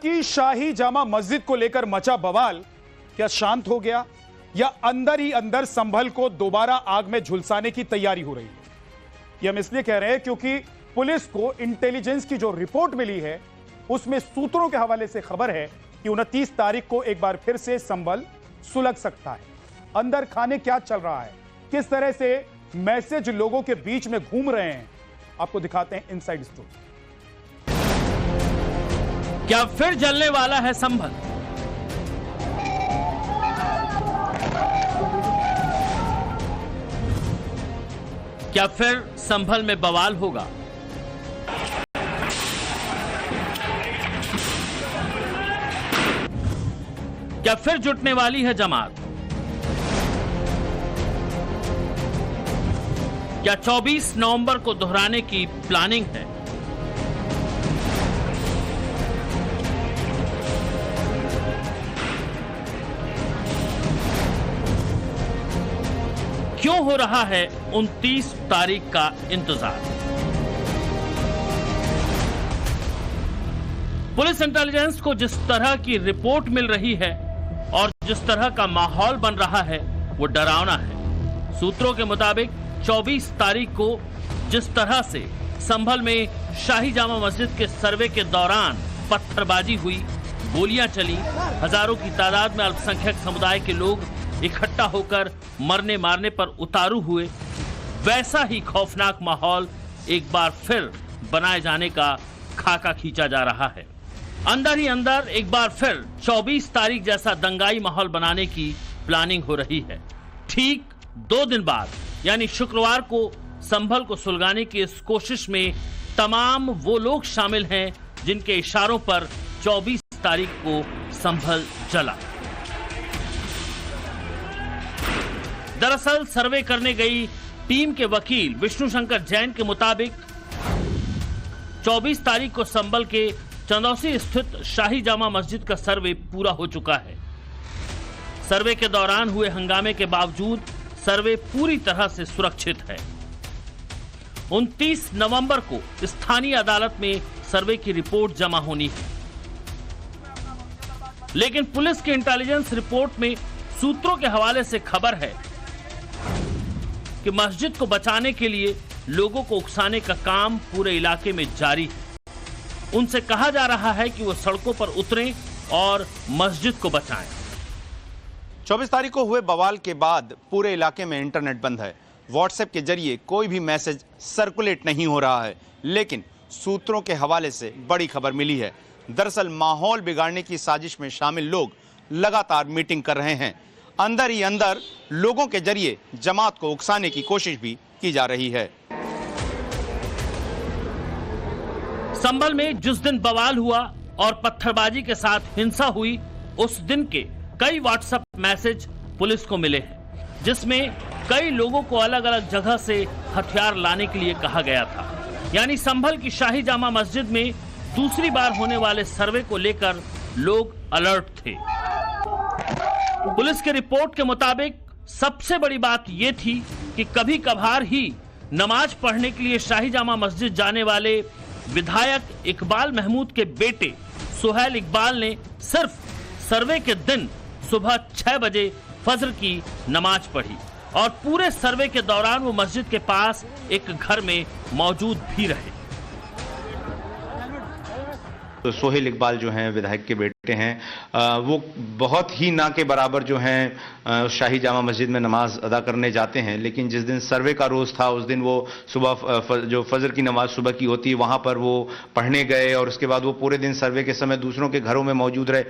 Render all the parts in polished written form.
की शाही जामा मस्जिद को लेकर मचा बवाल क्या शांत हो गया या अंदर ही अंदर संभल को दोबारा आग में झुलसाने की तैयारी हो रही है? ये हम इसलिए कह रहे हैं क्योंकि पुलिस को इंटेलिजेंस की जो रिपोर्ट मिली है उसमें सूत्रों के हवाले से खबर है कि 29 तारीख को एक बार फिर से संभल सुलग सकता है। अंदर खाने क्या चल रहा है, किस तरह से मैसेज लोगों के बीच में घूम रहे हैं, आपको दिखाते हैं इनसाइड स्टोरी। क्या फिर जलने वाला है संभल? क्या फिर संभल में बवाल होगा? क्या फिर जुटने वाली है जमात? क्या 24 नवंबर को दोहराने की प्लानिंग है? क्यों हो रहा है 29 तारीख का इंतजार? पुलिस इंटेलिजेंस को जिस तरह की रिपोर्ट मिल रही है और जिस तरह का माहौल बन रहा है वो डरावना है। सूत्रों के मुताबिक 24 तारीख को जिस तरह से संभल में शाही जामा मस्जिद के सर्वे के दौरान पत्थरबाजी हुई, गोलियां चली, हजारों की तादाद में अल्पसंख्यक समुदाय के लोग इकट्ठा होकर मरने मारने पर उतारू हुए, वैसा ही खौफनाक माहौल एक बार फिर बनाए जाने का खाका खींचा जा रहा है। अंदर ही अंदर एक बार फिर 24 तारीख जैसा दंगाई माहौल बनाने की प्लानिंग हो रही है। ठीक 2 दिन बाद यानी शुक्रवार को संभल को सुलगाने की इस कोशिश में तमाम वो लोग शामिल हैं जिनके इशारों पर 24 तारीख को संभल जला। दरअसल सर्वे करने गई टीम के वकील विष्णु शंकर जैन के मुताबिक 24 तारीख को संभल के चंदौसी स्थित शाही जामा मस्जिद का सर्वे पूरा हो चुका है। सर्वे के दौरान हुए हंगामे के बावजूद सर्वे पूरी तरह से सुरक्षित है। 29 नवंबर को स्थानीय अदालत में सर्वे की रिपोर्ट जमा होनी है, लेकिन पुलिस की इंटेलिजेंस रिपोर्ट में सूत्रों के हवाले से खबर है कि मस्जिद को बचाने के लिए लोगों को उकसाने का काम पूरे इलाके में जारी है। उनसे कहा जा रहा है कि वो सड़कों पर उतरें और मस्जिद को बचाएं। 24 तारीख को हुए बवाल के बाद पूरे इलाके में इंटरनेट बंद है। व्हाट्सएप के जरिए कोई भी मैसेज सर्कुलेट नहीं हो रहा है, लेकिन सूत्रों के हवाले से बड़ी खबर मिली है। दरअसल माहौल बिगाड़ने की साजिश में शामिल लोग लगातार मीटिंग कर रहे हैं। अंदर ही अंदर लोगों के जरिए जमात को उकसाने की कोशिश भी की जा रही है। संभल में जिस दिन बवाल हुआ और पत्थरबाजी के साथ हिंसा हुई, उस दिन के कई व्हाट्सएप मैसेज पुलिस को मिले हैं, जिसमें कई लोगों को अलग अलग जगह से हथियार लाने के लिए कहा गया था। यानी संभल की शाही जामा मस्जिद में दूसरी बार होने वाले सर्वे को लेकर लोग अलर्ट थे। पुलिस की रिपोर्ट के मुताबिक सबसे बड़ी बात यह थी कि कभी कभार ही नमाज पढ़ने के लिए शाही जामा मस्जिद जाने वाले विधायक इकबाल महमूद के बेटे सुहेल इकबाल ने सिर्फ सर्वे के दिन सुबह 6 बजे फजर की नमाज पढ़ी और पूरे सर्वे के दौरान वो मस्जिद के पास एक घर में मौजूद भी रहे। तो सुहेल इकबाल जो हैं विधायक के बेटे हैं, वो बहुत ही ना के बराबर जो हैं शाही जामा मस्जिद में नमाज अदा करने जाते हैं। लेकिन जिस दिन सर्वे का रोज़ था उस दिन वो सुबह जो फजर की नमाज सुबह की होती है वहाँ पर वो पढ़ने गए और उसके बाद वो पूरे दिन सर्वे के समय दूसरों के घरों में मौजूद रहे।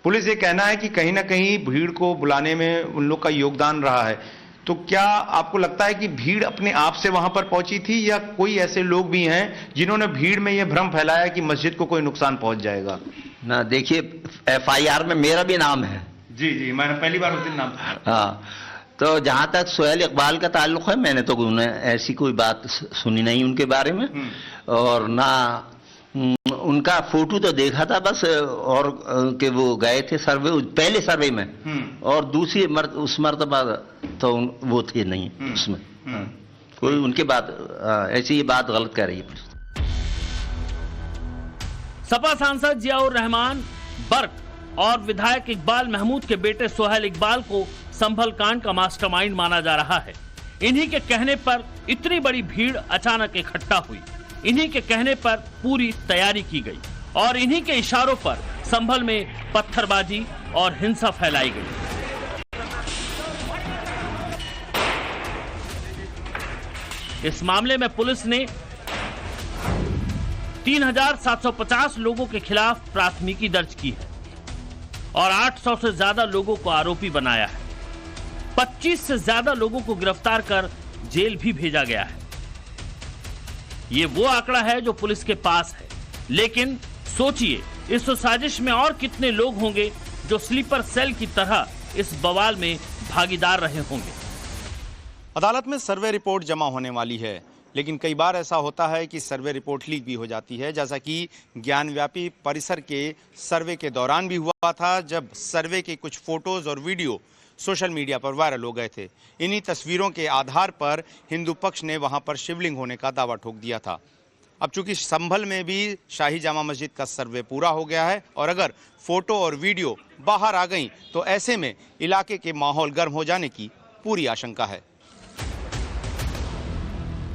पुलिस ये कहना है कि कहीं ना कहीं भीड़ को बुलाने में उन लोग का योगदान रहा है। तो क्या आपको लगता है कि भीड़ अपने आप से वहां पर पहुंची थी या कोई ऐसे लोग भी हैं जिन्होंने भीड़ में यह भ्रम फैलाया कि मस्जिद को कोई नुकसान पहुंच जाएगा? ना देखिए, FIR में मेरा भी नाम है। जी जी, मैंने पहली बार उस दिन नाम था। हाँ, तो जहां तक सुहेल इकबाल का ताल्लुक है, मैंने तो उन्हें ऐसी कोई बात सुनी नहीं उनके बारे में, और ना उनका फोटो तो देखा था बस, और कि वो गए थे सर्वे, पहले सर्वे में, और दूसरी उस मर्तबा तो वो थे नहीं उसमें। कोई उनके बात ऐसी ये बात गलत कर रही है। सपा सांसद जियाउर रहमान बर्क और विधायक इकबाल महमूद के बेटे सोहेल इकबाल को संभल कांड का मास्टरमाइंड माना जा रहा है। इन्हीं के कहने पर इतनी बड़ी भीड़ अचानक इकट्ठा हुई, इन्हीं के कहने पर पूरी तैयारी की गई और इन्हीं के इशारों पर संभल में पत्थरबाजी और हिंसा फैलाई गई। इस मामले में पुलिस ने 3750 लोगों के खिलाफ प्राथमिकी दर्ज की है और 800 से ज्यादा लोगों को आरोपी बनाया है। 25 से ज्यादा लोगों को गिरफ्तार कर जेल भी भेजा गया है। ये वो आंकड़ा है जो पुलिस के पास है, लेकिन सोचिए इस साजिश में और कितने लोग होंगे जो स्लीपर सेल की तरह इस बवाल में भागीदार रहे होंगे। अदालत में सर्वे रिपोर्ट जमा होने वाली है, लेकिन कई बार ऐसा होता है कि सर्वे रिपोर्ट लीक भी हो जाती है, जैसा कि ज्ञानव्यापी परिसर के सर्वे के दौरान भी हुआ था, जब सर्वे के कुछ फोटोज और वीडियो सोशल मीडिया पर वायरल हो गए थे। इन्हीं तस्वीरों के आधार पर हिंदू पक्ष ने वहां पर शिवलिंग होने का दावा ठोक दिया था। अब चूंकि संभल में भी शाही जामा मस्जिद का सर्वे पूरा हो गया है और अगर फोटो और वीडियो बाहर आ गई तो ऐसे में इलाके के माहौल गर्म हो जाने की पूरी आशंका है।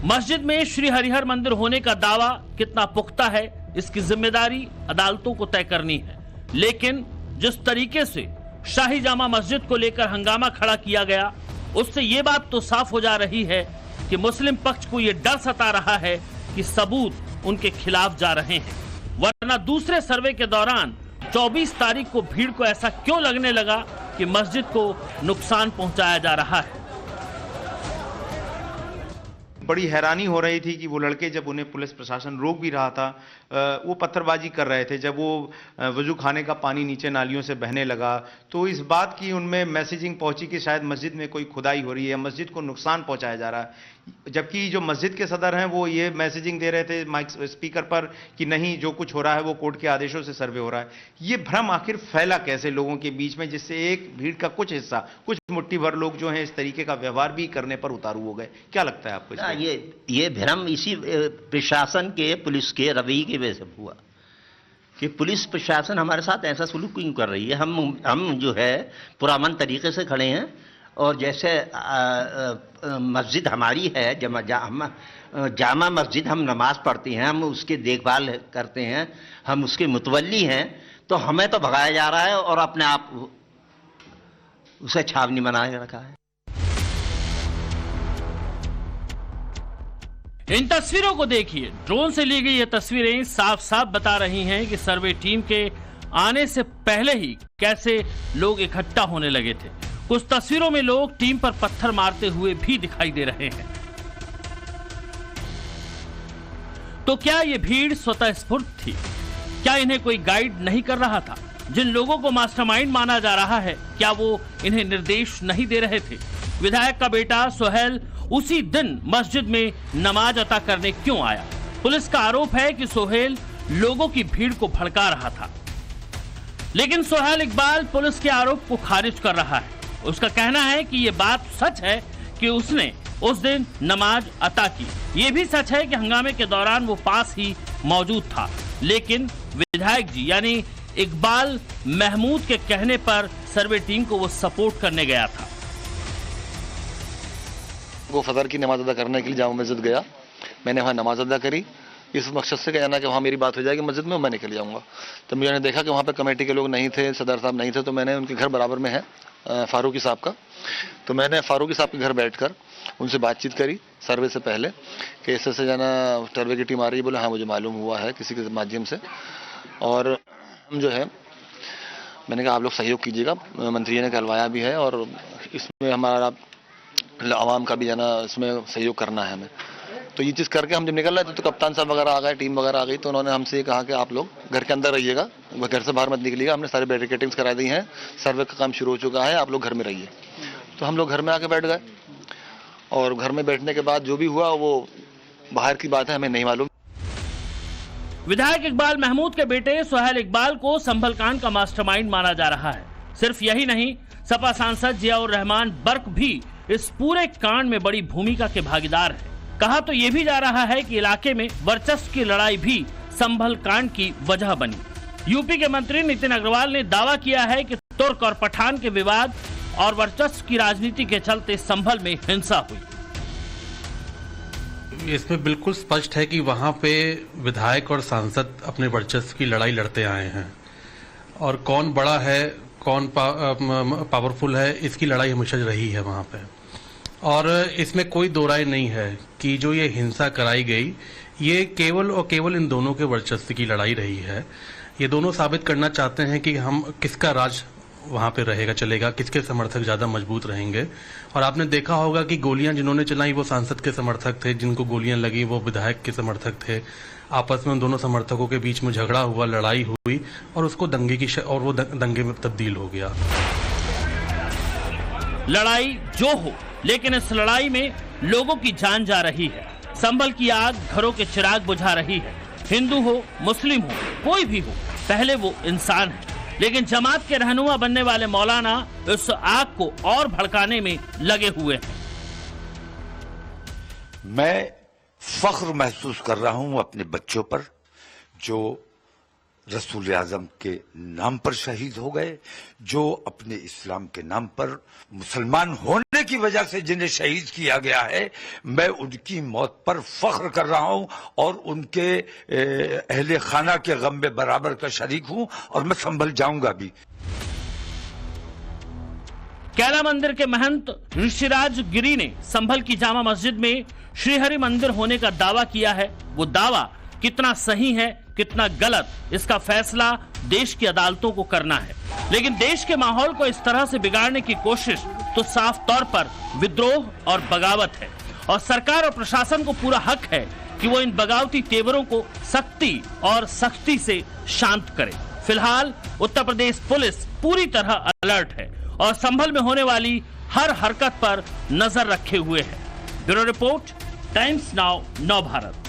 मस्जिद में श्री हरिहर मंदिर होने का दावा कितना पुख्ता है, इसकी जिम्मेदारी अदालतों को तय करनी है, लेकिन जिस तरीके से शाही जामा मस्जिद को लेकर हंगामा खड़ा किया गया, उससे ये बात तो साफ हो जा रही है कि मुस्लिम पक्ष को ये डर सता रहा है कि सबूत उनके खिलाफ जा रहे हैं। वरना दूसरे सर्वे के दौरान 24 तारीख को भीड़ को ऐसा क्यों लगने लगा कि मस्जिद को नुकसान पहुंचाया जा रहा है। बड़ी हैरानी हो रही थी कि वो लड़के जब उन्हें पुलिस प्रशासन रोक भी रहा था, वो पत्थरबाजी कर रहे थे। जब वो वजू खाने का पानी नीचे नालियों से बहने लगा तो इस बात की उनमें मैसेजिंग पहुंची कि शायद मस्जिद में कोई खुदाई हो रही है, मस्जिद को नुकसान पहुंचाया जा रहा है। जबकि जो मस्जिद के सदर हैं वो ये मैसेजिंग दे रहे थे माइक स्पीकर पर कि नहीं, जो कुछ हो रहा है वो कोर्ट के आदेशों से सर्वे हो रहा है। ये भ्रम आखिर फैला कैसे लोगों के बीच में, जिससे एक भीड़ का कुछ हिस्सा, कुछ मुट्ठी भर लोग जो हैं इस तरीके का व्यवहार भी करने पर उतारू हो गए। क्या लगता है आपको? ये भ्रम इसी प्रशासन के, पुलिस के रवैये की वजह से हुआ कि पुलिस प्रशासन हमारे साथ ऐसा सलूक क्यों कर रही है। हम जो है पुरअमन तरीके से खड़े हैं और जैसे मस्जिद हमारी है, जामा मस्जिद, हम नमाज पढ़ते हैं, हम उसकी देखभाल करते हैं, हम उसके मुतवल्ली हैं, तो हमें तो भगाया जा रहा है और अपने आप उसे छावनी बना के रखा है। इन तस्वीरों को देखिए। ड्रोन से ली गई ये तस्वीरें साफ साफ बता रही हैं कि सर्वे टीम के आने से पहले ही कैसे लोग इकट्ठा होने लगे थे। कुछ तस्वीरों में लोग टीम पर पत्थर मारते हुए भी दिखाई दे रहे हैं। तो क्या ये भीड़ स्वतः स्फूर्त थी? क्या इन्हें कोई गाइड नहीं कर रहा था? जिन लोगों को मास्टरमाइंड माना जा रहा है, क्या वो इन्हें निर्देश नहीं दे रहे थे? विधायक का बेटा सोहेल उसी दिन मस्जिद में नमाज अता करने क्यों आया? पुलिस का आरोप है कि सोहेल लोगों की भीड़ को भड़का रहा था, लेकिन सोहेल इकबाल पुलिस के आरोप को खारिज कर रहा है। उसका कहना है कि यह बात सच है कि उसने उस दिन नमाज अता की। यह भी सच है कि हंगामे के दौरान वो पास ही मौजूद था, लेकिन विधायक जी यानी इकबाल महमूद के कहने पर सर्वे टीम को वो सपोर्ट करने गया था। वो फजर की नमाज अदा करने के लिए जामा मस्जिद गया। मैंने वहाँ नमाज अदा करी इस मकसद से कहना कि वहाँ मेरी बात हो जाएगी मस्जिद में, मैं निकल जाऊँगा। तो मैंने देखा कि वहाँ पे कमेटी के लोग नहीं थे, सदर साहब नहीं थे, तो मैंने उनके घर बराबर में है फारूकी साहब का, तो मैंने फारूकी साहब के घर बैठकर उनसे बातचीत करी सर्वे से पहले कि ऐसे जाना सर्वे की टीम आ रही है। बोले हाँ मुझे मालूम हुआ है किसी के माध्यम से, और हम जो है मैंने कहा आप लोग सहयोग कीजिएगा, मंत्री जी ने कहलवाया भी है और इसमें हमारा आवाम का भी जाना इसमें सहयोग करना है हमें। तो ये चीज़ करके हम जब निकल रहे थे तो कप्तान साहब वगैरह आ गए, टीम वगैरह आ गई, तो उन्होंने हमसे ये कहा कि आप लोग घर के अंदर रहिएगा, घर से बाहर मत निकलिएगा। हमने सारी बैरिकेडिंग्स करा दी हैं, सर्वे का काम शुरू हो चुका है, आप लोग घर में रहिए। तो हम लोग घर में आके बैठ गए और घर में बैठने के बाद जो भी हुआ वो बाहर की बात है, हमें नहीं मालूम। विधायक इकबाल महमूद के बेटे सोहेल इकबाल को संभल कांड का मास्टरमाइंड माना जा रहा है। सिर्फ यही नहीं, सपा सांसद जियाउर रहमान बर्क भी इस पूरे कांड में बड़ी भूमिका के भागीदार है। कहा तो ये भी जा रहा है कि इलाके में वर्चस्व की लड़ाई भी संभल कांड की वजह बनी। यूपी के मंत्री नितिन अग्रवाल ने दावा किया है कि तुर्क और पठान के विवाद और वर्चस्व की राजनीति के चलते संभल में हिंसा हुई। इसमें बिल्कुल स्पष्ट है कि वहां पे विधायक और सांसद अपने वर्चस्व की लड़ाई लड़ते आए हैं और कौन बड़ा है, कौन पावरफुल है, इसकी लड़ाई हमेशा रही है वहां पे। और इसमें कोई दो राय नहीं है कि जो ये हिंसा कराई गई ये केवल और केवल इन दोनों के वर्चस्व की लड़ाई रही है। ये दोनों साबित करना चाहते हैं कि हम किसका राज वहां पे रहेगा, चलेगा, किसके समर्थक ज्यादा मजबूत रहेंगे। और आपने देखा होगा कि गोलियां जिन्होंने चलाई वो सांसद के समर्थक थे, जिनको गोलियां लगी वो विधायक के समर्थक थे। आपस में उन दोनों समर्थकों के बीच में झगड़ा हुआ, लड़ाई हुई और उसको दंगे में तब्दील हो गया। लड़ाई जो हो, लेकिन इस लड़ाई में लोगों की जान जा रही है। संभल की आग घरों के चिराग बुझा रही है। हिंदू हो, मुस्लिम हो, कोई भी हो, पहले वो इंसान है। लेकिन जमात के रहनुमा बनने वाले मौलाना इस आग को और भड़काने में लगे हुए हैं। मैं फख्र महसूस कर रहा हूं अपने बच्चों पर जो रसूल आजम के नाम पर शहीद हो गए, जो अपने इस्लाम के नाम पर मुसलमान होने की वजह से जिन्हें शहीद किया गया है। मैं उनकी मौत पर फख्र कर रहा हूं और उनके अहले खाना के गम में बराबर का शरीक हूं और मैं संभल जाऊंगा भी। कैला मंदिर के महंत ऋषिराज गिरी ने संभल की जामा मस्जिद में श्रीहरि मंदिर होने का दावा किया है। वो दावा कितना सही है, कितना गलत, इसका फैसला देश की अदालतों को करना है। लेकिन देश के माहौल को इस तरह से बिगाड़ने की कोशिश तो साफ तौर पर विद्रोह और बगावत है और सरकार और प्रशासन को पूरा हक है कि वो इन बगावती तेवरों को सख्ती से शांत करे। फिलहाल उत्तर प्रदेश पुलिस पूरी तरह अलर्ट है और संभल में होने वाली हर हरकत पर नजर रखे हुए है। ब्यूरो रिपोर्ट, टाइम्स नाउ, नव भारत।